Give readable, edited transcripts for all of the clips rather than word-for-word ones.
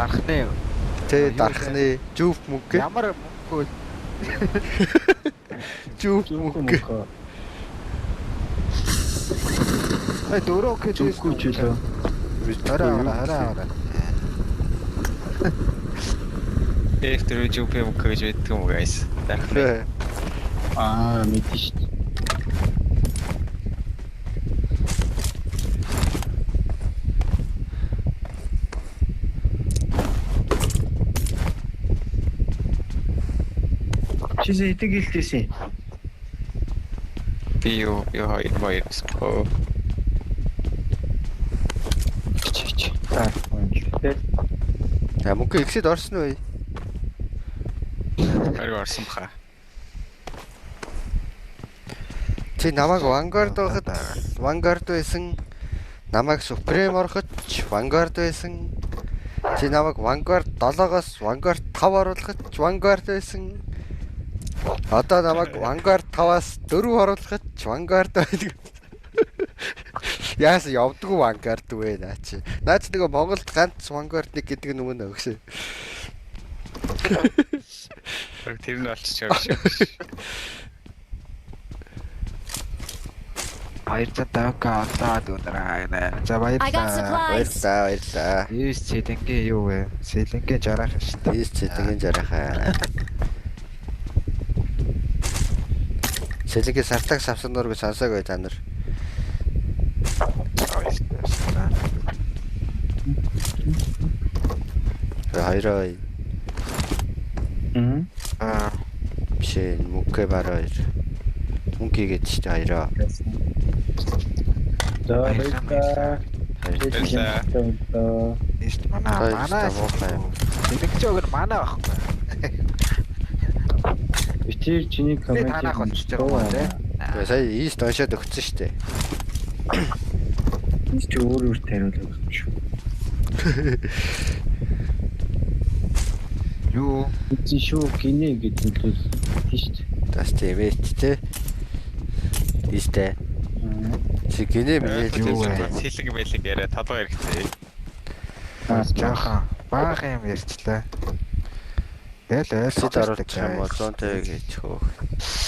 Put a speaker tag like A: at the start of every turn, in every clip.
A: Дархны.
B: Тэ дархны жүүп мөнгө.
A: Ямар мөнгө
B: Жүүп мөнгө.
A: Ай дөрөв гэж
C: Гүчилөө.
A: Хараа.
D: Efter YouTube мөнгө гэж байдаг юм guys. Дархны.
C: Мэдэн шүү дээ. Чизе идэг хэлтэйсэн.
D: Би юу хоёр споо.
C: Чич. Тэ.
B: Мөнгө ихсэд орсон уу?
D: Харин орсон баха.
B: Чи намайг Vanguard байхад Vanguard байсан. Намайг Supreme ороход Vanguard байсан. Чи намайг Vanguard 7-оос Vanguard 5 оруулахад Vanguard байсан. Одоо намайг Vanguard 5-аас 4 оруулахад Vanguard байдаг. Яас явдггүй Vanguard вэ наа чи. Наа чи нөгөө Монголд ганц Vanguard нэг гэдэг юм нэ өгшөө.
D: Тэр нь болчих шүү.
A: Баярлалаа дүүнараа. За баярлалаа. Ийс цэлэнгээ юу вэ? Цэлэнгээ жарах шүү дээ.
B: Ийс цэлэнгээ жарахаа. Цэлэнгээ сартаг савсан нург сонсоог бай та нар. Хайраа. Бишээ мөнгө бараа. Мөнгө гэж ч хайраа.
C: За баярлалаа.
A: Ийс манай. Цэлэнгээ өгөр манай байхгүй.
C: Битэр чиний коммент
A: танах болчихж байгаа юм тий.
B: Тэгээ сая ийст уншаад өгсөн шүү дээ.
C: Энд чи өөр тариулаад өгсөн шүү.
A: Юу?
C: Эцэг шүү гинэ гэдэг нь шүү дээ.
B: Тас тиймээ тий. Ийстэй. Чи гинэ мэй
A: Юу вэ?
D: Сэлэг мэлэг яриа толгой хэрэгтэй.
A: Жаахан баах юм ярьчлаа. Тэгэл
B: Сид оруулах юм бол 100 гэж хөөх.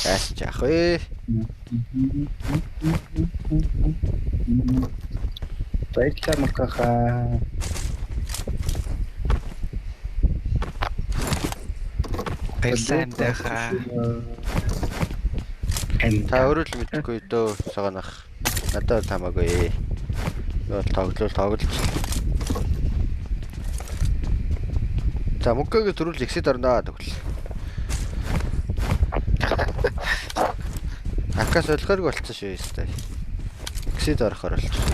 B: Яас жаах вэ?
C: Баярлалаа мөххаа.
D: Баярлалаа.
B: Та өөрөө л мэдгүй дөө согоонах. Надад тамаагүй. Юу тоглож. За мөнгөгээ төрүүл ихсэд орноо тэгвэл. Акас ойлгохорг болчихсон шүү ёстой. Ихсэд орохоор болчихсон.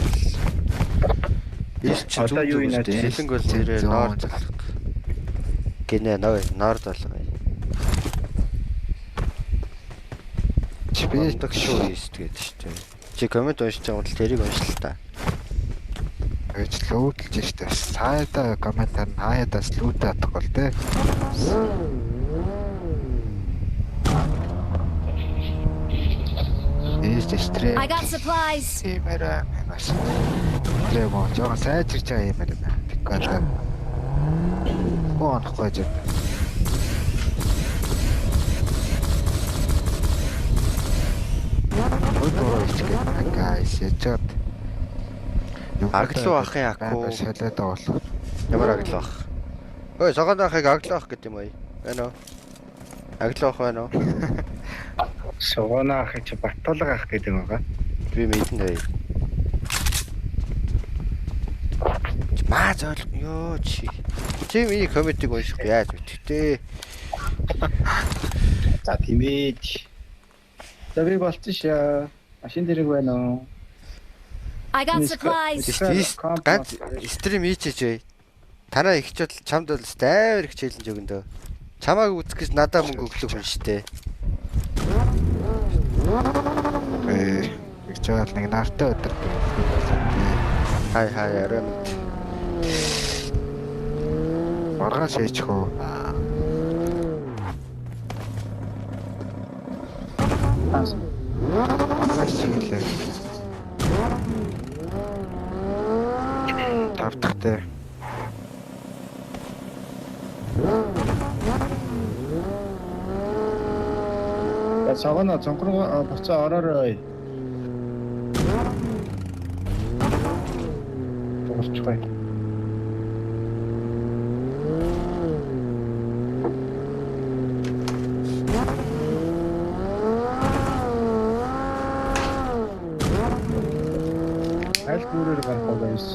B: Ийс чи
C: Одоо юу юм бэ?
B: Сэлэнг бол зэрэг ноор залах. Гинэ ноор залах. Би дэг шүү ийс тэгээд шүү дээ. Чи коммент уншиж байгаа бол тэрийг уншлаа та.
A: Гэж лүүдэлж штэ. Сайда комментар хаяадаас лүүдэ атахгүй л дээ.
E: I got supplies.
A: Имэра маш. Лего жоо сайжирч байгаа юм байна. Тэгэхээр гоонхгүй жаа. Guys, яцад.
B: Аглуу ахын акуу
A: шалаад байгаа.
B: Ямар аглуу ах? Ой, согоон ахыг аглуу ах гэдэг юм уу? Байна уу? Аглуу ах байна уу?
C: Согоно ах чи Баттулга ах гэдэг юм байгаа.
B: Би мэднэ бай. Маа зөөл ёо чи. Чи миний комментиг унших яаж мэдвэ?
C: За тиймээ. За би болчих шээ. Машин дэрэг байна уу?
E: I got supplies.
B: Ганц стрим хийчихэж бай. Танаа их ч бол чамд бол амар их челленж өгөндөө. Чамааг үзэх гэж надад мөнгө өглөө хүн штэ.
A: Их чаал нэг нартай өдөр.
B: Хай арай.
A: Маргааш хийчих үү? Маргааш хийлээ. Тавтахтай.
C: Савана цонхроо буцаа ороорой. Дуусчихъя. Аль бүрээр гарах вэ guys?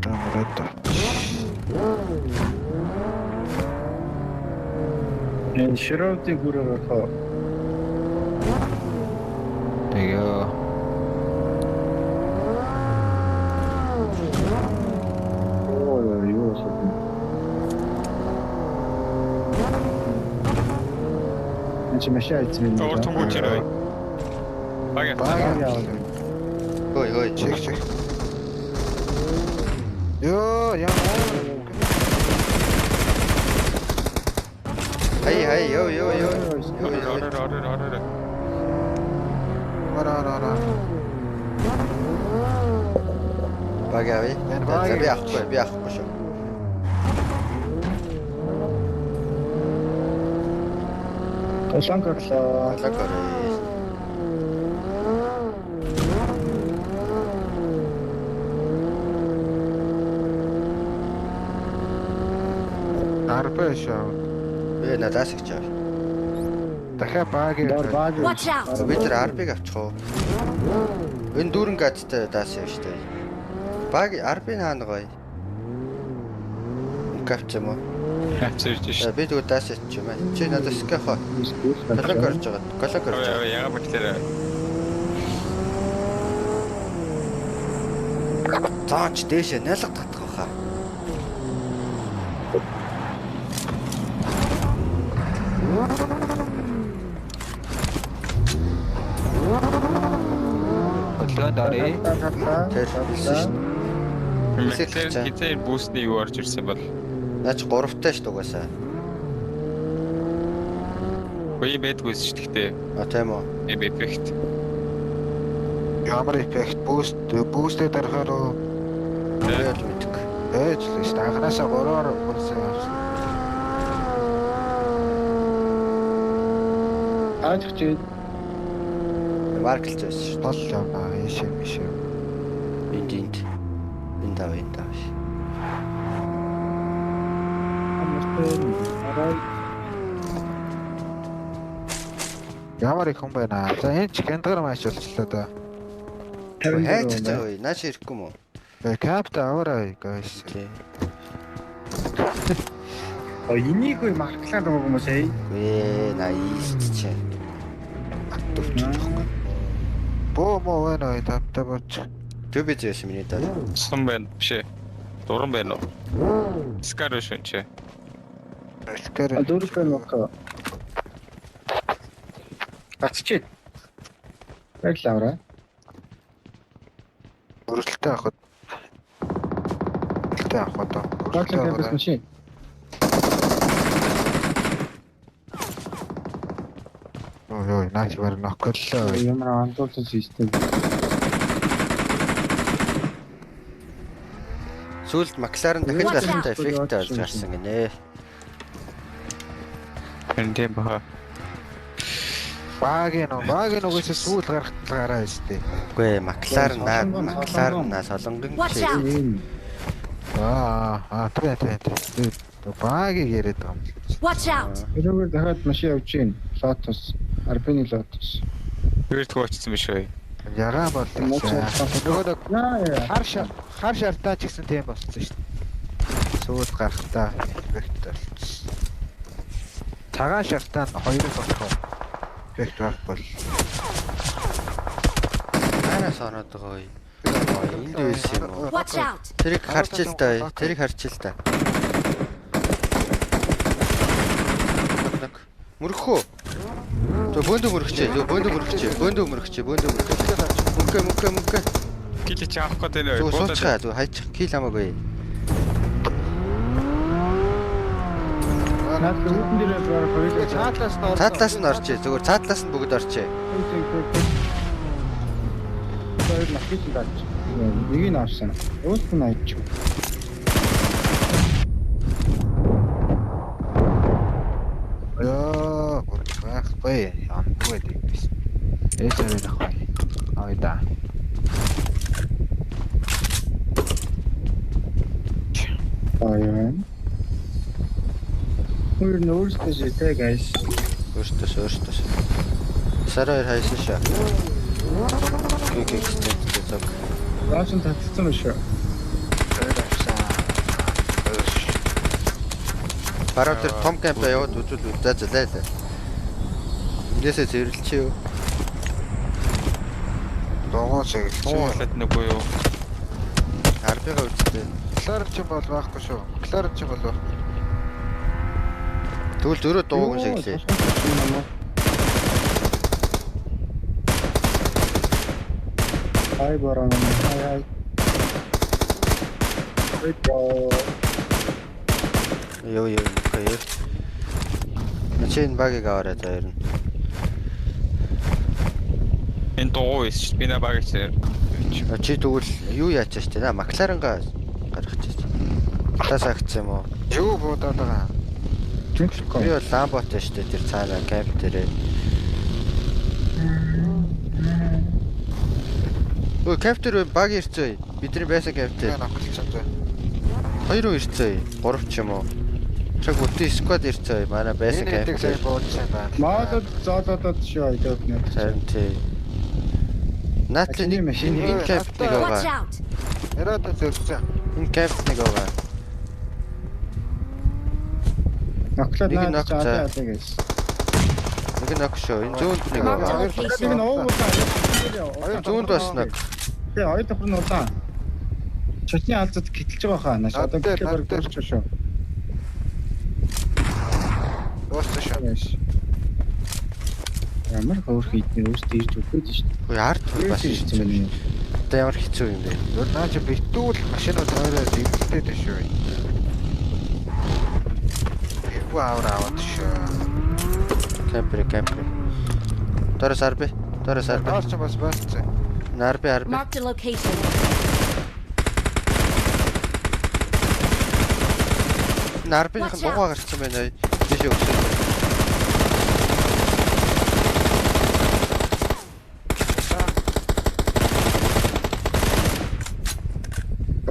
A: Тамрата.
C: Энэ широтын бүрээр гарах.
A: Тэгээ.
C: Оо юу вэ? Энд чи машин айцсан.
D: Өөртөө гүчээрэй. Бага.
B: Ой
A: Чек. Ёо, яа.
B: хай ёо
D: Ороо.
A: Ара.
B: багави
A: Энэ баг.
B: би авахгүй шүү
C: Толон гарлаа.
B: лагорой
A: Арпэшаа.
B: би надаас их чав
A: Дахиад баг.
E: Watch out!
B: бид нар арбиг авчих уу энэ дүүрэн гадтай даас явж штэ баг арбын хаана гоё капч юм уу
D: Хацэрч шүү.
B: би дүү даас ич юм аа чи надаас скахо колог орж байгаа
D: Яга бактери.
B: цаач дээшээ нялга татах баха
A: Хөдлөөнд оръё.
D: Бактери хитээр бүүсний юу орж ирсэн бол
B: наач 3-тай ш дугаасаа
D: үе бэдгүйс шүү дээ.
B: а тийм үү
D: Эффект.
A: Ямар эффект бүүстээ дарахаар
B: тэгэл мэдэх
A: ээж л шүү. Анханасаа 3-оор хүрсэн явсан.
C: Аажч
B: марклж байсан шүү
A: Тол явна. Ийшээ.
B: энд давай
A: Ямар их хүн байна. За энэ ч кендгар маш болчлоо да.
B: хайч цаа ой наач ирэхгүй юм уу
A: Капта аваарай guys.
B: тий
C: энийг үе марклаад байгаа хүмүүс ээ.
B: вэ наист чи
A: Боо байна тавтай боч.
B: төбөж яш миний даа
D: Сон байна бишээ. Дуран байна уу? Скар шүү чи.
A: Скэр.
C: Дөрөвтэй нөх. Бацчи. Баярлалаа.
A: Өрөлттэй авах.
C: Бацчи 캠пс машин.
A: Ой, наач бар ноколлоо.
C: Ямар андуулсан систем.
B: сүүлд Макларен дахиж гарахтай эффект олж гарсан гинэ
D: Энд баха.
A: Баг угсаа сүүл гараа штэ.
B: үгүй Макларен наа солонгон
E: Watch out!
A: Тэгээ. Баг яриад байгаа юм.
E: Watch out!
C: Тэрүүгээр дахиад машин явж гин. Лотос. Арбины лотос.
D: Тэрт хөөцсөн биш үү?
A: Ягаан бол нөгөө
C: Яа.
A: хар шартаа ч гэсэн тийм болсон шүү дээ. Сүүл гарахтаа эффект болсон. Цагаан шартаа нь 2 болох эффект бол.
B: Ара санаад байгаа ой энд байсан юм уу
E: Watch out!
B: тэрийг харж л да мөрхөө бөөндө мөрөгчээ мөнгө
D: Кили чи авах гэдэг нэ.
B: суучгаа хайчих кил хамаагүй
C: Наад үүдэн дээр бараг хоёулаа
A: Цаатлаас нь
B: Цаатлаас нь орчээ. Зүгээр цаатлаас нь бүгд орчээ.
C: хоёр макет л авч. Нэг нь авсан. Өөс нь авч.
A: Яа, байхгүй. Яндгүй дийгээс. Ээжээрээ нахай. Айда.
C: Аа. Өөр нөөстэй шээ guys.
B: Өөртөөс. Сараар хайсан шаа. Гэг экстентэй зог.
C: Раашин татсан биш үү?
B: Бараа тэр том камп яваад үзүүл за лайлаа. Эндээсээ зэрэлчихээ юу?
A: Догоо чиглэж.
D: Уулаад нүггүй юу?
B: Арбига үзтээ.
A: Клар ч бол байхгүй шүү. Клар ч бол байхгүй.
B: Тэгвэл зөрөө дууган шиглээ.
C: Ай баран. Ай.
B: Ёо хаяа. Начин багийг аваарай за ер нь.
D: Энэ дуу биш. Би наа багч.
B: Чи тэгвэл юу яаж ч тийм Макларенга гаргах гэж. Тасаа гисэн юм уу?
A: Юу буудаад байгаа.
C: Тэнхлэхгүй.
B: Би бол ламбот шүү дээ тэр цаана камп дээрээ. Өө камп дээр баг ирцээ. Бидний байсан камп дээр.
A: Яг авчихсан зөө.
B: 2 хүн ирцээ. 3 ч юм уу. Чаг бүтэн сквад ирцээ. Манай байсан
A: Энэ
B: камп
A: нэг сая
B: дээр.
A: буудсан байна.
C: Маадад зоолоод шүү айдаад нэг.
B: Харин тий. Наатлын
C: Чиний машин
B: энэ камп нэг
E: Watch
B: байгаа.
E: out!
A: Яраад зөрчсөн.
B: Энэ камп нэг байгаа.
C: Наклад
B: Нэг нь
C: наад
B: нок
C: чаа
B: цаа.
C: guys.
B: Нэг нэг шүү. Энэ зүүнд нэг
E: Marked a
B: байгаа.
C: Нэг
E: location.
C: нь уугуулаа.
B: Зүүнд бас нэг.
C: Тэгээ хоёр давхар нь улаан. Чотны алзад гэтэлж байгаа хаа. Наш одоо
A: Надтай,
C: гэхээр
A: надтай.
C: барьж шүү.
A: Дууссан шүү.
C: Yes. Ямар хөөр хийдний өөртөө ирж өгөөд шүү.
B: Хөөе арт бас
C: Ирсэн
B: ирсэн.
C: юм.
B: Одоо ямар хэцүү юм бэ?
A: Юу наач битүүл машинууд өөрөө зэгцтэй дээ шүү. Юу аваад шүү.
B: Кампер. Дорос арби.
A: Таас ч бас басцсан.
B: Нарби.
E: Marked a location.
B: Нарбиных нь дугаа гарсан байна. Тийш өгсөн.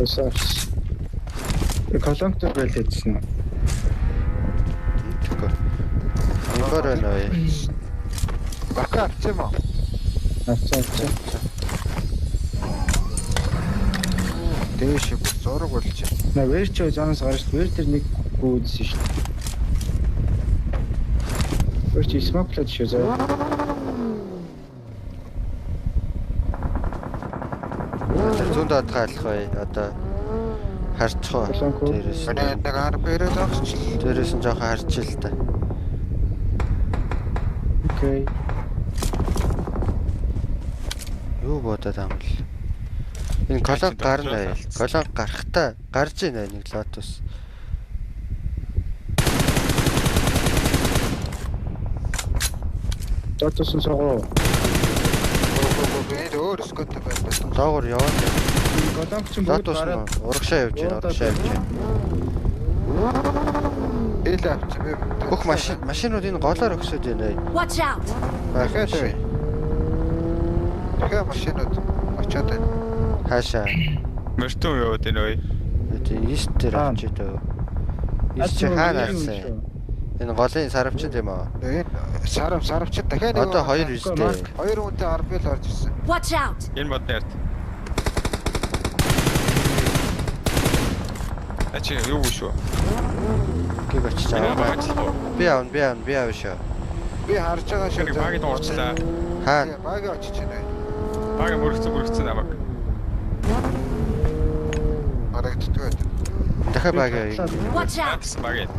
C: Осоос. Колонктор байлээдсэн.
B: Тэгэхгүй. Өнгөр байна уу?
A: Бака авчих юм уу?
C: Авцаа.
A: Дээш зураг болж байна.
C: На вэр ч зоноос гарч вэр тэр нэг гүйдсэн шүү. Вэр чи смоклад шүү заа.
B: Тэр зүүнд адгаалах бай. Одоо харчих уу? Дээрээс.
A: Манай нэг арбэрээ зогсч.
B: Дээрээс нь жоохон харчих л та.
C: Окей.
B: Юу бодоод ам л. Энэ колонк гарна. Колонк гарахтаа гарж ийнэ нэг лотус.
C: Дотосон согоо.
A: Энэ өөр скоттэй байна.
B: Доогор яваад.
C: Колонк ч бүгд
B: Лотус
C: гараад
B: нь урагшаа явж байна.
A: Ил авчих би.
B: Бүх машинууд энэ голоор өгсөд байна.
E: Watch out!
A: Дахиад бай. Дахиад машинууд очоод байна.
B: Хаашаа.
D: Мөртөө яваад энэ ой.
B: Тэгээ ист дээр авч идөө. Ист чи хаана алсан? Энэ голын сарвчд юм аа.
A: Энэ саравч дахиад нэг.
B: Одоо 2 истээ.
A: Хоёр хүнтэй арбел орж ирсэн.
E: Watch out!
D: Энэ бод нэрт. Ачи юу шүү?
B: Гэг очиж
D: Энэ
B: аваа.
D: багч.
B: Би аав шүү.
A: Би харж байгаа шүү.
D: Ширэг багид уурчлаа.
B: Хаана?
A: Баг очиж байна.
D: Баг мөрөгцөн намайг.
A: Харагддаг.
B: Дахиад баг яа.
E: Watch out!
D: Такс багид.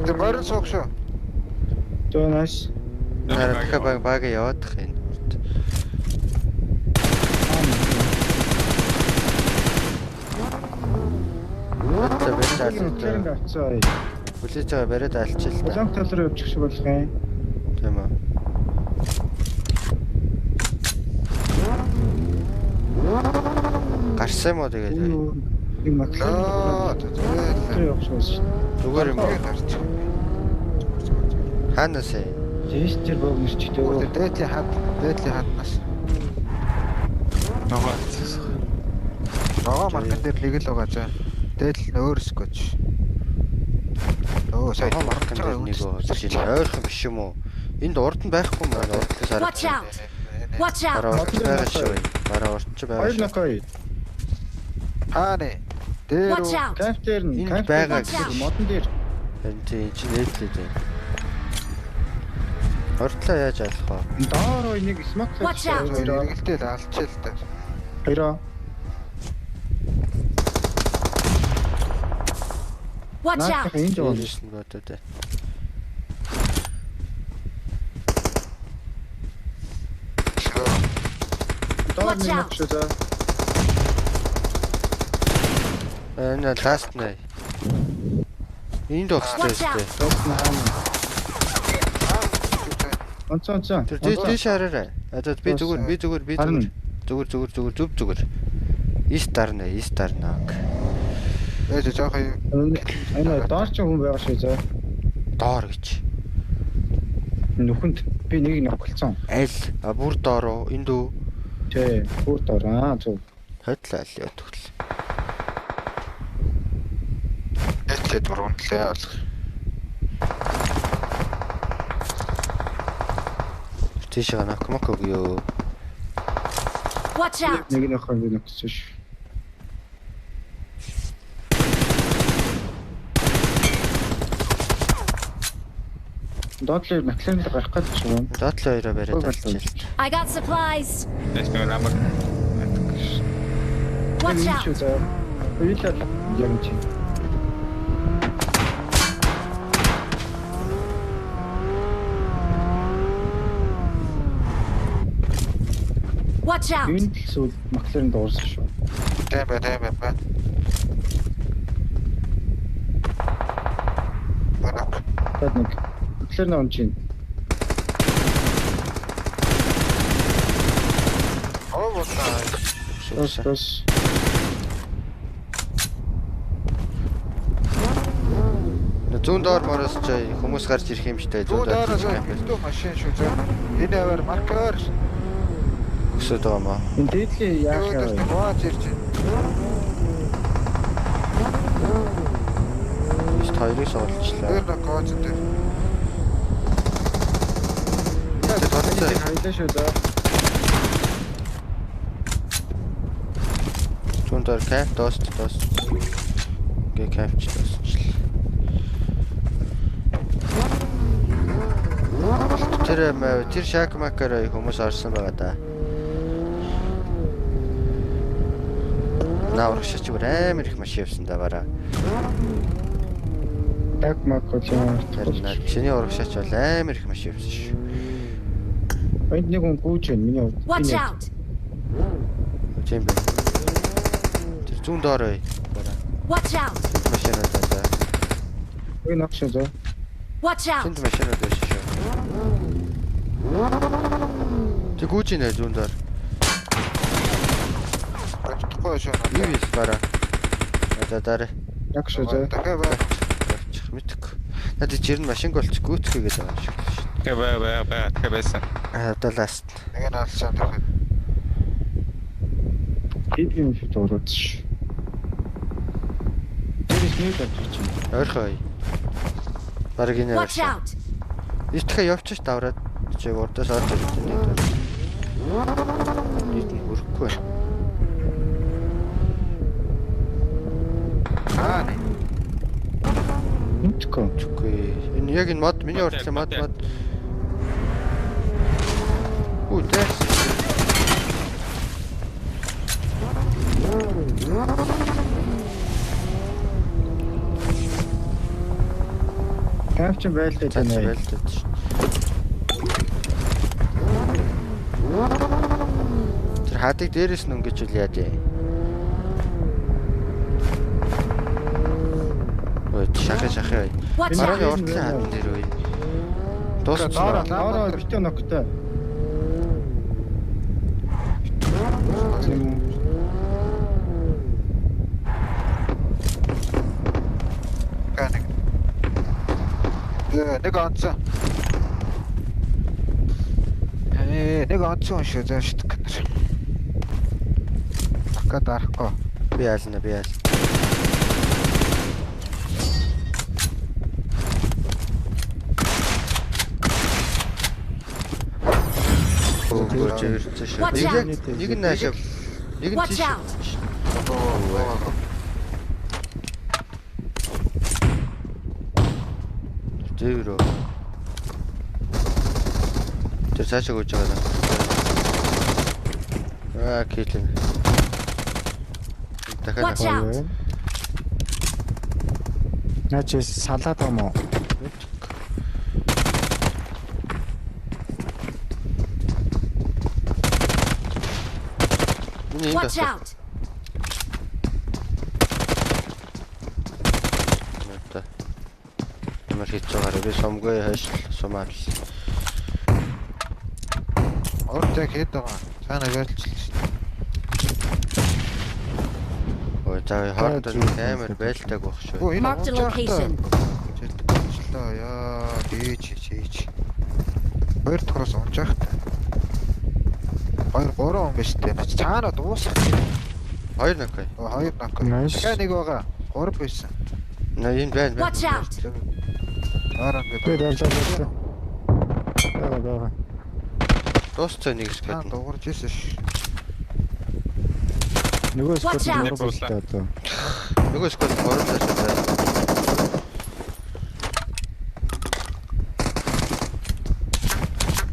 A: Тэг морин суух шүү.
C: Донас.
B: Дахиад баг яваадах юм. Одоо бэлээ.
C: Авцаа.
B: Хүлээж байгаа бариад алчил та.
C: Улаан тал руу явчих шиг болох юм.
B: Тийм үү. Гарсан юм уу тэгээд?
C: Нэг маклаа. Тэр явах шиг байна.
B: Зүгээр юм уу?
A: гарч.
B: Хаанаас ээ?
C: Жиш тэр богнос ч
A: Өөр
C: дээ.
A: дээдлийн хаднаас.
D: Нөгөө.
A: Рого маркет дээр нэг л байгаа заа. Дээдл нь өөр скотч. Оо сайн
B: Сая маркан дээр нэг чинь ойрхон биш юм уу? Энд урд нь байхгүй маа урдлаас
E: Watch
B: хараад.
E: out! Watch out!
B: Бараа урд байгаа шүү. Бараа урд байгаа
C: Хоёр
B: шүү.
C: накай.
A: хааны дээр
E: Watch out!
C: Кафтер нь
B: Энд
C: кафтер
B: байгаа
E: гэж.
C: модон дээр.
B: Харин тийм чи нээдлээ дээ. Урдлаа яаж алах вэ?
C: Доор нэг смок
E: Watch out.
A: эргэлдэл алчил та.
C: Хоёроо.
E: Watch out!
C: Наадах энэ жоо.
B: Ийш нь бодоо дээ.
C: Доор
E: Watch
C: нэг
E: out.
C: шүү дээ.
B: Энэ ласт нэ. Энд өгстэй
E: Watch out.
B: дээ.
C: Доор нь хаана. Онцон.
B: Тэр дээш хараарай. Одоо би зүгээр.
C: Харна.
B: Зүгээр. Ис дарна.
A: Ээж жоох юм.
C: Энэ доор ч хүн байгаа шүү заа.
B: Доор гэж.
C: Нүхэнд би нэг нөхөлцөн.
B: Аль бүр доороо энд үү?
C: Тэ бүр доор зөв.
B: Хотлаа л яа төгөл.
A: Ээж дөрвөнлээ болох.
B: Тийшээ накмаког юу?
E: Watch out!
C: Нэг нөхөн би нөхсөн шүү. Доотлоо маклен гарах гэж байна.
B: Доотлоо хоёроо бариад алчил.
E: I got supplies!
D: Тэс нэг намайг.
E: Watch out!
C: Шүү заа. Үйлэл юм чи.
E: Watch out!
C: Энэ сүүл маклен дуурсан шүү.
A: Тийм байна. Банак.
C: Тад нэг маклен он чи.
A: Оо босаа.
C: Тос.
B: Зүүн доор мороос ч хүмүүс гарч ирэх юм штэй зүүн доор
A: Дөө машин шүү заа. Энэ аваар маркер.
B: өсөд байгаа маа.
C: Энэ дээдлийн яах
A: Өөдөөс
C: вэ?
A: гооч ирж байна.
B: Ис хоёрыг суулчлаа.
A: Дээр нэг гооч дээр.
B: Тэгээд бодсон.
C: Хайлаа шүү заа.
B: Зүүн доор кайф дост. Гэ кайфч досчлаа. Тэр шакмакаар хүмүүс орсон байгаа да. Наурах шиж бүр амар их маш явсан да бараа.
C: Так макочаа.
B: Харин чиний урагшаач бол амар их маш явсан шүү.
C: Энд нэг хүн гүйж байна. Миний урд.
E: Watch out!
B: Тийм бэ. Тэр зүүн доор бай. Бараа.
E: Watch out!
B: Машинаа да.
C: Энэ нөх шүү заа.
E: Watch out!
B: Тэнд машинаа дэш шүү. Тэг гүйж нэ зүүн доор.
A: Очтгоо шүү.
B: Юу ийс бараа. Одоо дараа.
C: Яг шүү заа.
A: Дахиад бай.
B: Чих мэдэх. Надад жирэн машин голч гүйцгээ гэдэг юм шиг шүү.
D: Тэгээ байсан.
B: Одоо ласт.
A: Нэг нь алчаа дахиад.
C: Хэд юм шүү дуурайц шүү. Тэрс нэг авчих чинь.
B: Ойрхой. Бараг энэ
E: Watch out!
B: Итгэе явчих давраад чи урдаас орж ирэх нэг дор. Нийт нь хүрэхгүй.
A: Хааны.
C: Үнтгэв.
B: Үгүй. Энэ яг энэ мод миний урдлын мод. Үгүй дээ.
C: Капч байлтай
B: Цааш
C: тань.
B: байлтаад шүү. Тэр хатыг дээрээс нь өнгөж үл яа дээ. Ой шахаж шахаа.
E: Watch
B: Барууны
E: out!
B: уртлын хадан дээр үе. Дууссан.
C: Доороо битээ ногтой.
A: Нэг онцсон. Нэг онцсон шүү заа шүү дээ. Ака дарахгүй.
B: Би яална. Өө зөрчсөн шүү.
E: Watch out.
B: Нэг нь наашаа. Нэг нь
E: Watch
B: тийш.
E: out!
B: Зөөрөө. Тэр цаашаа гүйж байгаа. Килэн. Дахиад
E: Watch out!
F: Наач салаад юм уу?
E: Watch out!
B: Ямар хийж байгаараа би сумгүй хойш сумаар.
A: Ордог хэд байгаа. Цаана байлчилж.
B: Ой заа хоорд амар байлтаг байх шүү.
A: Оо энэ
E: Mark the location.
A: Чилээ яа дээч. Хоёр тоros унжаах. Хоёр гурван хүн биш үү? Нач цаана дуусах.
B: Хоёр накай.
A: Хоёр нак.
F: Nice.
A: Дахиад нэг байгаа. Гурав байсан.
B: Энэ байна.
E: Watch out!
A: Аран
F: Би
A: гэдэг.
F: даалаа. Бага.
B: Дуусцаа нэг
A: Цаана
B: скат.
A: дуурж ирсэн ш.
F: Нөгөө
E: Watch
F: скот
E: out.
F: нөгөө болтой одоо.
B: Нөгөө скат гурлаа шүү.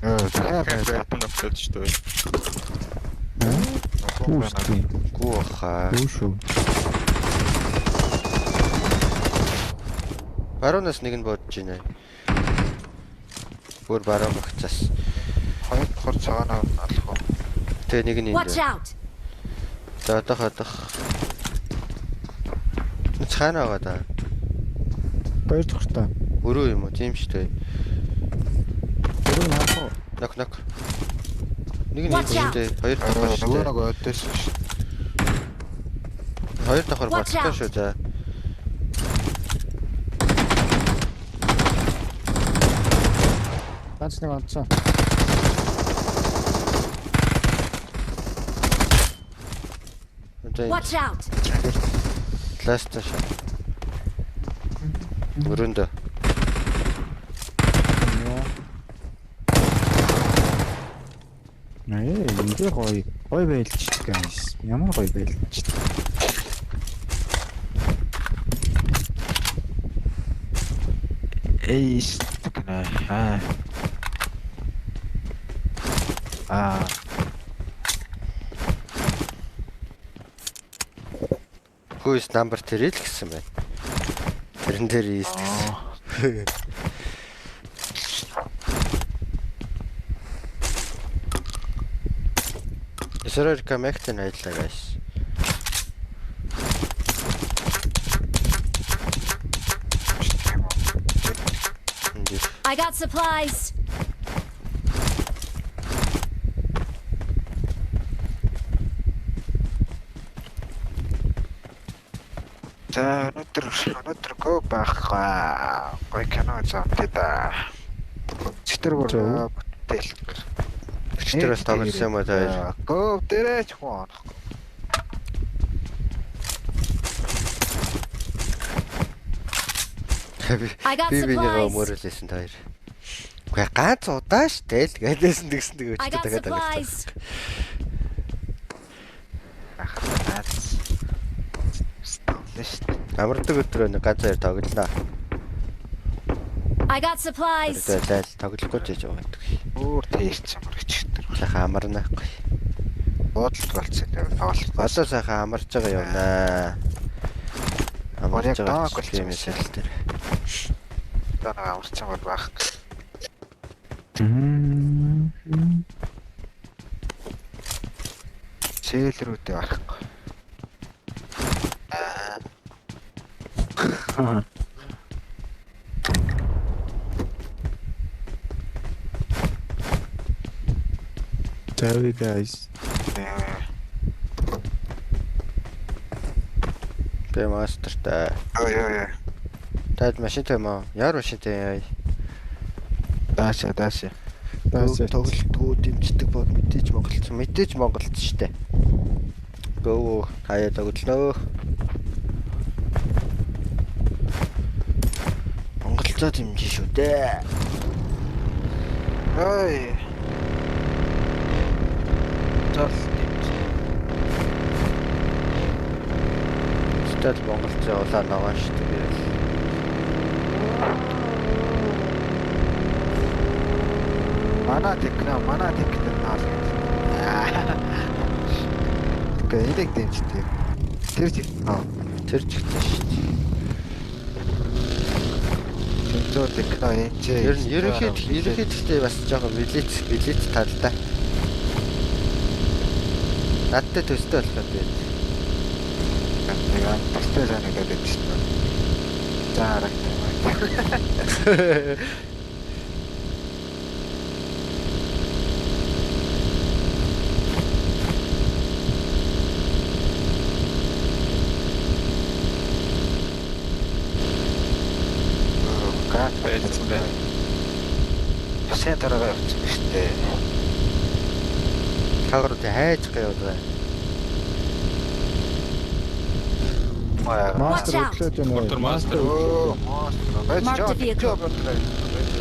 D: Weapon of что ли?
F: Үстэй.
B: Гууха.
F: Үгүй.
B: Баруунаас нэг нь бодож байна. Бүр баруун багцаас.
A: Хоёр давхар цаанаа алах уу?
B: Тэгээ нэг нь
E: Watch
B: энэ.
E: out!
B: За одоо хадах. Цаана байгаа да.
F: Хоёр дахь та.
B: Өрөө юм уу? Тийм шүү дээ.
F: Тэр нь хаа.
B: Нок. Нэг нь
E: Watch out.
B: энэ хоёр давхар шүү
A: Нөгөө
B: дээ.
A: нэг өдөөсөн ш.
B: Хоёр давхар
E: Watch
B: болтой
E: out.
B: шүү за.
F: Ганц нэг онцсон.
E: Watch out!
B: Ласт шаа. Өрөндөө.
F: Ингээ гоё байлч guys. Ямар гоё байлч.
A: Эйс гэнэ.
B: Who is number 3 л гэсэн байна. Тэрэн дээр east гэсэн. Эсрэг камэгтэн ажиллаа guys.
E: I got supplies!
A: За өнөөдөр гоо байхгүй. Гой кино зовтой да. Читэр бүр бүтээл.
B: Өчтөрөөс тоглосон юм уу та?
A: Гоо дээрээч хүн.
E: I got
B: Би бинийг
E: supplies!
B: өмөрөлсэн та хоёр. Үгүй ганц удаа штэ л гэдээсэн тэгсэн нэг
E: I
B: өчтөр
E: got
B: дахиад
E: supplies!
B: Амардаг өдрөө нэг ганц хоёр тоглолоо.
E: I got supplies!
B: Тэгээд тоглохгүй ч гэж байгаа гэдэг.
A: Өөр тээч ямар гэж өтер.
B: Сайхан амарнахгүй.
A: Буудалд болцсон дээр тоглолт.
B: Одоо сайхан амарч байгаа юм аа. Амарч
A: Яг
B: байгаа
A: дааг
B: юм
A: болчихсон.
B: шил дээр.
A: Одоо нэг амарцсан бол байх. Сэлрүүдээ барахгүй.
F: Sorry guys.
B: Би мастертай.
A: Ой.
B: Таад машинтай юм аа. Яар машинтай яа.
A: Даашаа.
B: Тоглолтгоо дэмждэг бол мэдээж Монголч штэ. Гөө хаяа тоглолоо. Монголцоо дэмжин шүү дээ.
A: Ой. Тол.
B: Стад монголцоо улаан наваа штэ би.
A: Манай технаа наас. Тэгээ энийг дэмждэг. Тэр ч
B: Тэр ч гэсэн штэ.
A: тэнцүү технаа энэчээ.
B: Ер нь ерөнхийдөө бас жоохон билет талтай. Надтай төстэй болох гэдэг.
A: Яа, төстэй зана гэдэг чинь. Заарах.
D: Байсан байна.
A: Ясаа тараагаа явчихсан шүү дээ.
B: Хагрууд хайж гайваад байна.
F: Master
E: out.
F: өглөөд байна.
D: Мортор мастер.
E: Mark the vehicle.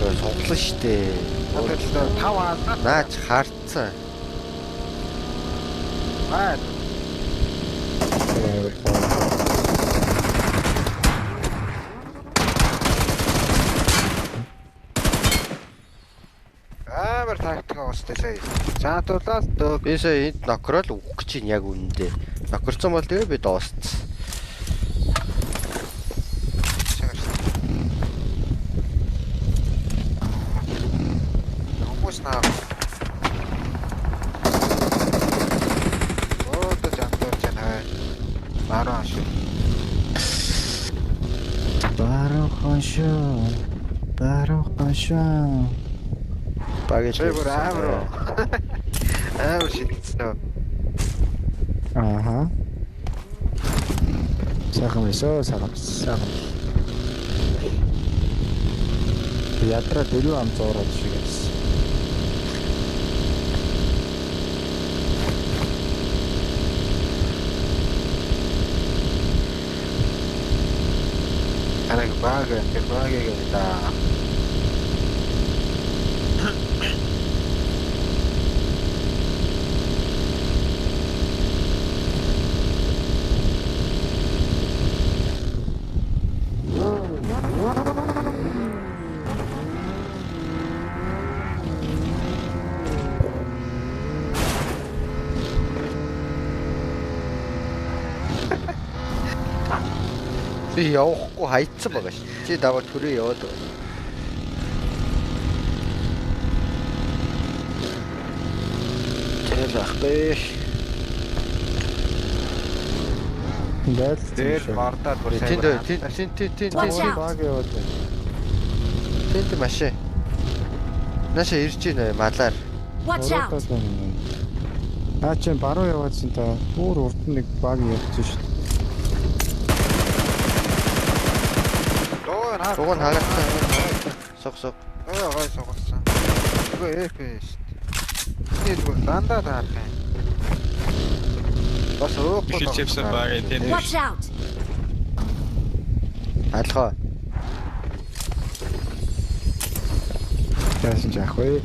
B: Сонголоо штэ. Наач харцсан.
A: Амар тактик уустай сая. Цаатуулаад дөг.
B: Би сая энд нокрол өгөх гэж чинь яг үнэндээ. Нокролцсон бол тэгээ би дуусцсан.
A: Хүмүүс наа. Оо тэ жантуур чанаа. Баруун шүү.
F: Баруун хашаа.
B: Багэж.
A: Чэвэр амар. Амар шигтсэн.
F: Аха. Сайхан. Ядра дөрөв ам зураад шиг байсан.
A: Араг бага да.
B: Би явахгүй хайцсан байгаа ш. Чи даваа төрөө яваад байна. Тэгэл ахгүй.
A: Дээр мардаад бүр сайн.
B: Тин
E: Watch out.
F: Баг яваад байна.
B: Тэнт машин. Наша ирж байна малаар.
E: Watch out.
F: Чи баруун яваадсан та. Бүр урд нэг баг явчихсан шүү.
B: Уг нь хагаацсан. Сог.
A: Гой согсон. Үгүй ээпэс. Тэгээд бүр дандаа таах юм. Бас өөхгүй.
D: Хилчээсэн байгаа тийм.
E: Watch out.
B: Алхаа.
F: Яасан жаах вэ?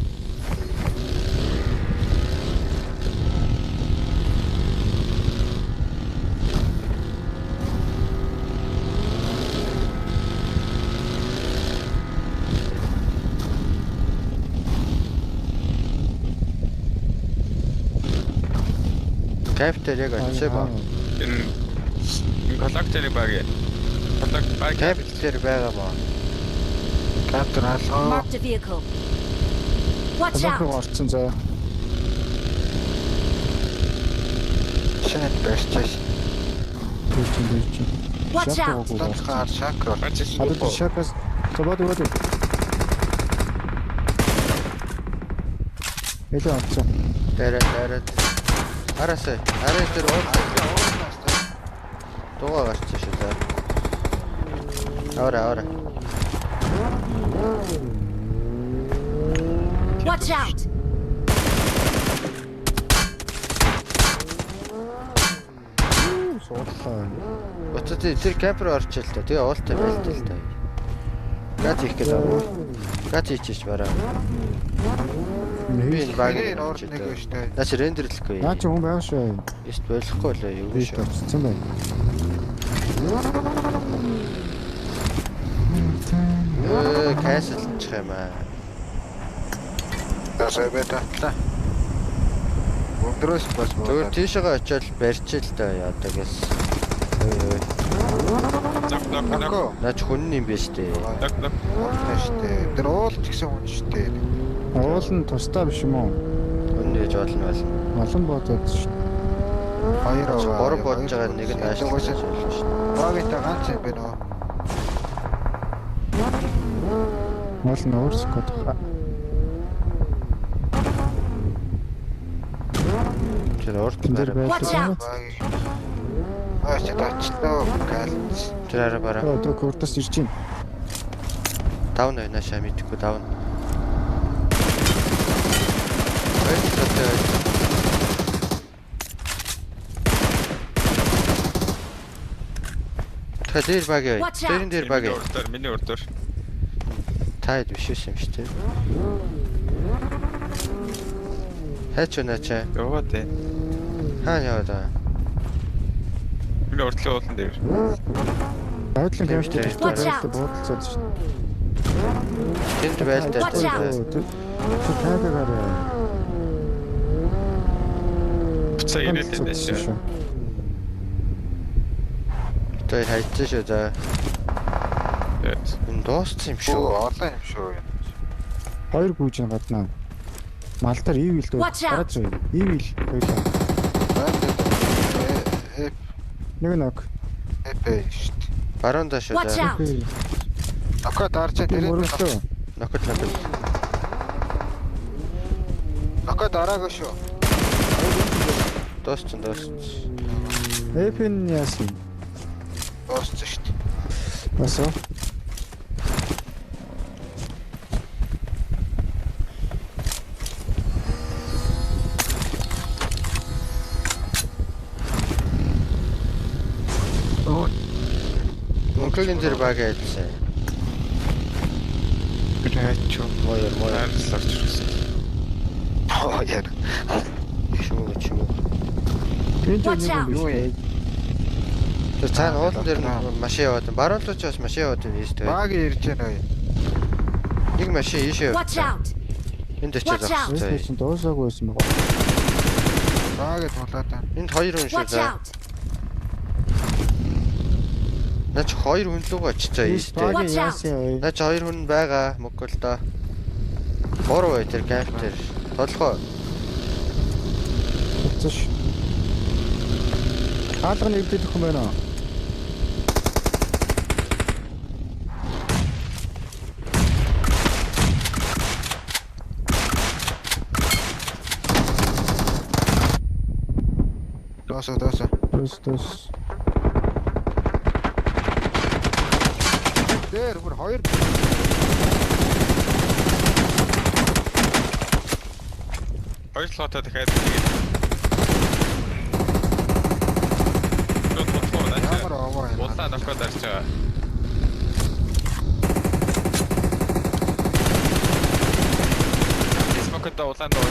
B: Кафетерияг очив ба.
D: Энэ коллектор баг.
B: Кафетер байгаа ба.
A: Каптер алгаа.
E: Marked a vehicle. Watch
F: Руу
E: out.
F: орцсон заа.
A: Шанад бэрчээс.
F: Дүүчин.
E: Watch out.
A: Тацгаар шакро.
F: Хадад шакас. Собод. Элэ орцсон.
B: Дараа. Араасаа. Арай дээр дугаа гарчихсан шүү дээ. Ора.
E: Watch out!
F: Суудлаа.
B: Буцаад тэр камер орч ил та. Тэгээ уултай байлтай л та. Газ их гэдэг аа. Газ хийчих бараа. Би энэ баг
A: энэ орд нэг биш дээ.
B: наач рендерлэхгүй.
F: Наа чи хүн байгаа шүү.
B: Эст болохгүй л юу
F: Би
B: шүү.
F: тавцсан байна.
B: Кайсэлчих юм аа.
A: Тасаа бета. Өндрөөс бас
B: Зүгээр тийшээгээ очиод барьчил та ядагээс. Ой.
A: Нako.
B: Наач хүн юм биш дээ.
A: Штэ. Тэр уулч гэсэн хүн штэ.
F: Уул нь тусдаа биш юм уу?
B: Хүн нэж болно.
F: Олон бодоод шүү.
A: Хоёр аваа.
B: Гурав бодож байгаа нэг нь аашлах шүү дээ.
A: Багийнта ганц юм байна уу?
F: Уул нь өөрсгөө.
B: Тэр орд
F: Тэр
E: Watch
F: байлаа.
E: out!
A: Аач тачлаа. Галц.
B: тэр араа бараа.
F: Одоо куртас ирж байна.
B: Давн байна шаа мэдхгүй давн. Тэр баг яа.
E: Watch out.
B: Тэрэн дээр баг яа.
D: Миний урдуур.
B: Таад биш юм шүү дээ. Хэч өнөөч.
D: Яваа дээ.
B: Хаана яваад байгаа?
D: Миний урдлын уулан дээр.
F: Байдлын камерт
B: Watch
F: байлтай
E: out.
F: буудалцаад шүү.
B: Тэнд байлтай.
E: Watch out.
F: Тэр таагаар
D: Буцаа ирээд байна шүү.
B: Тэр хайцсан шүү за. Энэ дууссан юм
A: Шүү
B: шүү.
A: олон юм шүү.
F: хоёр гүйжин гаднаа. Малтар ивил дөө.
E: Watch out.
F: Гараж байна. Ивил хоёлаа. Нэг нэг.
A: Эпэ штэ.
B: Баруунда шүү
E: Watch
B: за.
E: out!
A: Ака дарж
F: Тэр
A: тэр
F: мөрөглөө.
B: Нокот.
A: Ака дараагаа шүү.
B: Дууссан.
F: Эпин яасан.
A: Дууссан штэ.
F: Басо.
B: Мөнгөгийн тэр баг айлсан.
A: Грэч.
B: Моёр.
D: Хайрлалж ирсэн.
A: Оо яа.
B: Чимээ.
F: Энд
E: Watch out.
F: юу юм бэ?
B: Тэр цаана уулан дээр нь машин яваад байна. Баруун руу ч бас машин яваад байна шүү дээ.
A: Баг ирж байна уу?
B: Нэг машин ийшээ
E: Watch
B: яваад.
E: out!
B: Энд очиж
E: Watch out.
B: байгаа.
F: Энд дуусаагүй байсан байна.
A: Баг тулаад байна.
B: Энд хоёр хүн шүү
E: Watch
B: за.
E: out!
B: Наач хоёр хүн луг очицаа
F: Эст
B: ийштэй.
F: багийн
E: Watch out.
F: яасан яа.
B: Наач хоёр хүн байгаа мөкөл да. Гурав бай тэр камп тэр. Толгой.
F: Уцаш. Хаалганы өвдөдөх юм байна.
A: Досо.
F: Төс.
A: Дээр бүр хоёр
D: Хоёр слотоо дахиад тэгээд.
A: ямар аваа юм.
D: Улаан нөхөд дарж байгаа. Смокот улаан доо.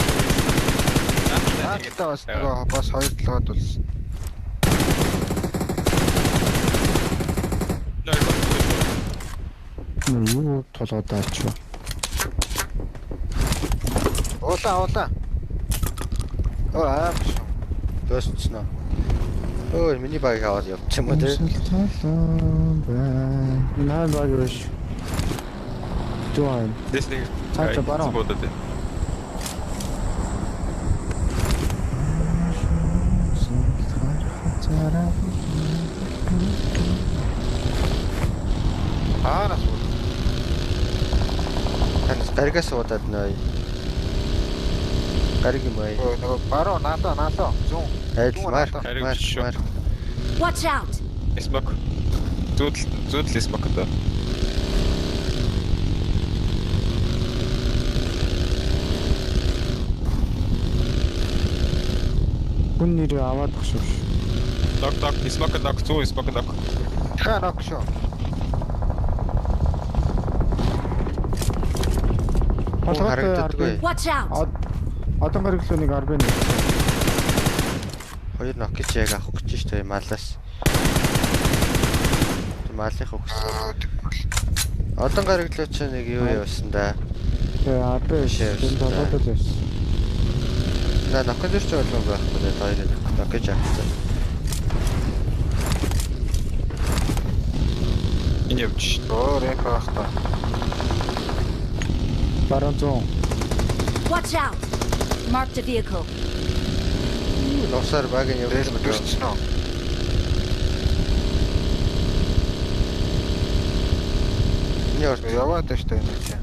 A: Наадтай бас нөгөө бас хоёр талууд болсон.
F: Юу толгойд аач.
A: Улаан. Оо аав шүү.
B: Дууссан уу? Ой, миний баг аваад явчих юм уу те.
F: Наа баг биш. Дуан.
D: Дэсний.
F: Цааш баруун.
D: Бодод.
A: Хаараас бүр.
B: Танаас гаргаас удаад нөө. Гариг юм аа.
A: Нөгөө баруу наасаа зүүн.
B: Айдл марк.
D: Гариг
B: Марк.
D: шүү.
B: Марк.
E: Watch out!
D: Smoke. Зүүдл smoke доо.
F: Хүн нэрээ аваад багш шүү.
D: Док, smoke док, зүүн smoke док.
A: Хаа нок шүү.
B: Харагддаггүй.
E: Watch out!
F: Одон гараглуу нэг 10 байна.
B: Хоёр нок гэж яг авах гэж штэ малаас. Малынхаа өгсөн. Одон гараглуу чи нэг юу явсан да.
F: Тэгээ 10
B: Шээ,
F: энэ толгойд л байсан.
B: На нокон дэрч болов байхгүй дээ хоёрыг нок гэж авсан.
D: Энэ явж.
A: Өөр яг байх та.
F: Баруун зүүн.
E: Watch out! Marked a vehicle.
B: Лосаар баг нь явж
A: Дээс төрчихнө.
B: Нёрт.
A: Яваад байна штэ энэ чинь.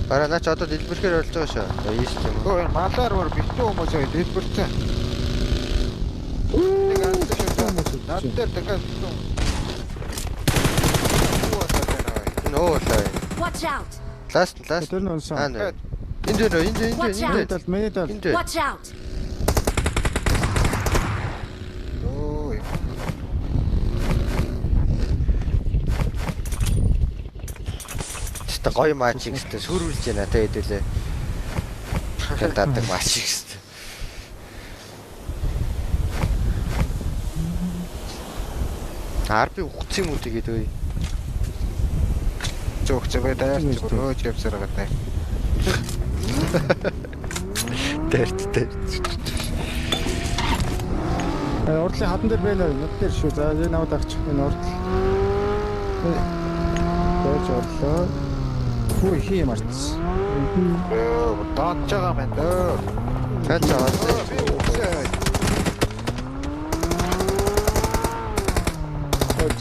B: Бараа наач одоо дэлбэрхээр болж байгаа шүү. Ийст юм.
A: Өө энэ малаар бүр битүү хүмүүс аа дэлбэрсэн. Нэг анх шүү. Над дээр дахиад битүү.
B: Ноо лай.
E: Watch out!
B: Ласт.
F: Тэр нь унсан.
B: Аа. Энд дээр.
F: Миний тал.
B: Энд дээр.
E: Watch out!
A: Өө.
B: Тэ гоё матч ихтэй сүрүүлж байна тэ хэдүүлээ. Хатаадаг матч ихтэй. Арби ухц юм уу тэгээд өө.
A: Зөвхөн дайрч өрөөж явсаар байгаа.
B: Дэрт.
F: Урдлын хадан дээр байна. Над дээр шүү. За энэ аваад авчих. Энэ урдл. Дэж орлоо. Хүү хий марц.
A: Өө, дооч байгаа мэн дөө.
B: Цаач аваад.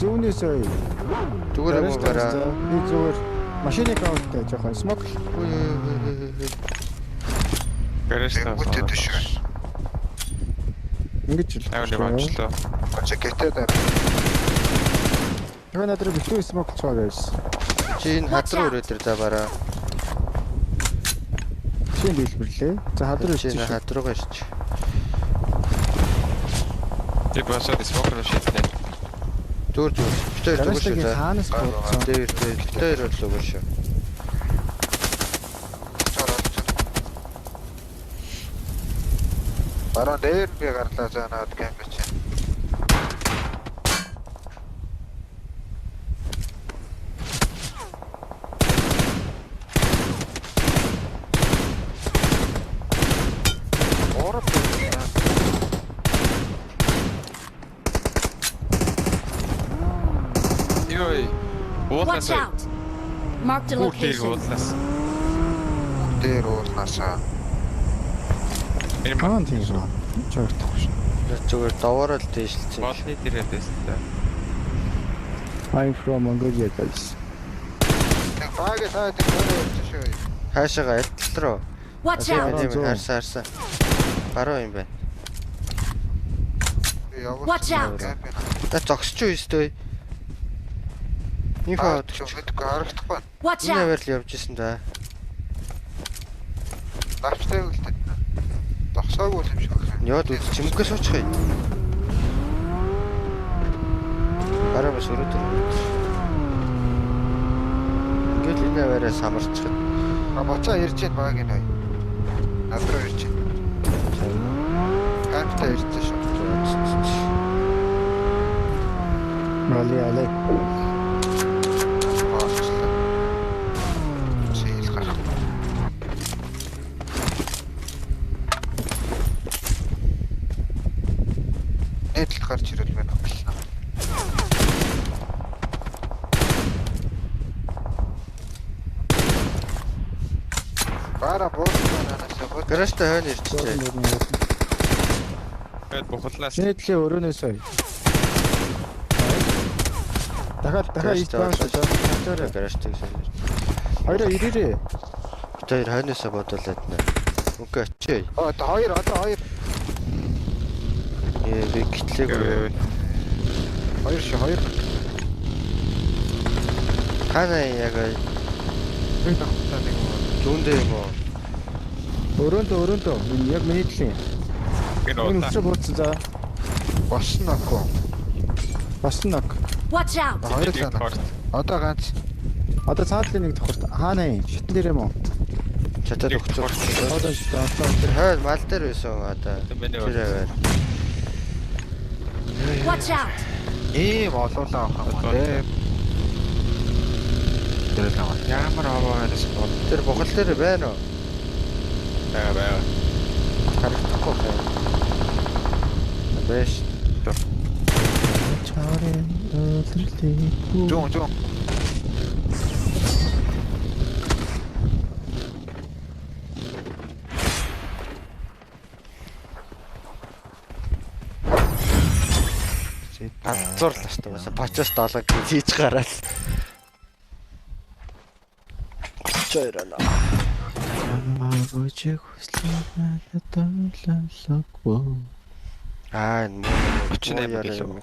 F: Зүүнээс ой.
B: Зүгээр юм уу гараа.
F: Би зүгээр машины каунттай жоохон смок.
D: Гараж таа.
A: Бүтээд шүү.
F: Ингэж л.
D: Авчлаа.
A: Чекэтэй даа.
F: Яг надад битүү смок цаа guys.
B: Чи энэ хад руу өрөөдөр за бараа.
F: Чи дэлбэрлээ. За хад руу
B: Чи
F: ирчих.
B: хад руугаа шиж.
D: Тэг басаад smoke руу шийднэ.
B: Зүгээр. Битээр зүгээр шүү
F: Гаражтайгийн
B: за.
F: хаанаас бодсон.
B: Дээр битээр бол зүгээр шүү.
A: Бараа дээр би гарлаа заанаад гэмбэж.
D: Йой.
E: Watch out! Marked a
D: Хүүхдийг
E: location.
D: уудлаас.
A: Дээр уулнасаа.
D: Энэ
F: Хаан тийм шүү. Чойртох шүү.
B: Зүгээр довоорол дээшлсэн.
D: болны дээрээ байсан та.
F: I'm from Mongolia guys.
A: Нэг баг таад өөрөө шүү.
B: Хаашаага альтал руу.
E: Watch
F: Баруун
E: out!
B: Тийм
F: зүүн.
B: харсан. Баруун юм байна.
E: Watch out!
B: За зогсч юу өстэй. Инфо
A: мэдгүй харагдахгүй.
E: Watch
B: энэ
E: out!
B: байр л явж исэн да.
A: Навчтай үлдээ. Догсоогүй юм шиг байна.
B: Яод үз чимгээс суучих юм. Бараа бас өрөөдөр. Ингээл энэ байраа самарчих.
A: А боцоо ирж байна баг энэ. Над руу ирж байна. Гантай ирж шүү.
F: Мали алей.
A: Сийл гарах. Эдл гарч ирэл байна. Бара бооснаанаас бод.
B: Гаражтай хойно ирчихжээ.
D: Гэт бухаллаас.
F: Шинэтлээ өрөөнөөс ой. Дахиад
B: Гаражтай
F: ийст байгаа шүү.
B: гаражтай гэсэн.
F: Хоёроо ирээрээ.
B: Тэр хойноосоо бодуулаад нэ. Окей, очие.
A: Одоо хоёр.
B: Би гитлээгүй.
A: Хоёр.
B: Хана яг
A: Нэг тахтаа нэг
B: зүүндээ юм уу?
F: Өрөөндөө. Энэ яг миний төлөө.
D: Би
F: Энэ
D: нуута.
F: өчрө бууцсан за.
A: босно ако.
F: Бас нэг.
E: Watch out!
A: Хоёр цаана. Одоо ганц.
F: Одоо цаадлын нэг тохорт. Хаана юм? Шитэн дээр юм уу?
B: Чатад өгцөө.
F: Одоо
B: Тэр хойд мал дээр байсан одоо.
D: Миний
B: Тэр аваад.
E: Watch out!
A: Ийм олуулаа авах юм дээ. Тэр л аваа. Ямар аваараас бод.
B: Тэр бохол дээр байна уу?
D: Бага.
B: Харагдахгүй байна. Бэш.
F: чарын өдөрлөө.
A: Жон.
B: Ганцуурлаа шүү дээ. Бас бачаас 7 гэж хийж гараад. 32 оноо.
F: Агоочиг хүслээ надад таалалгүй.
B: Энэ муу
D: 38 билүү?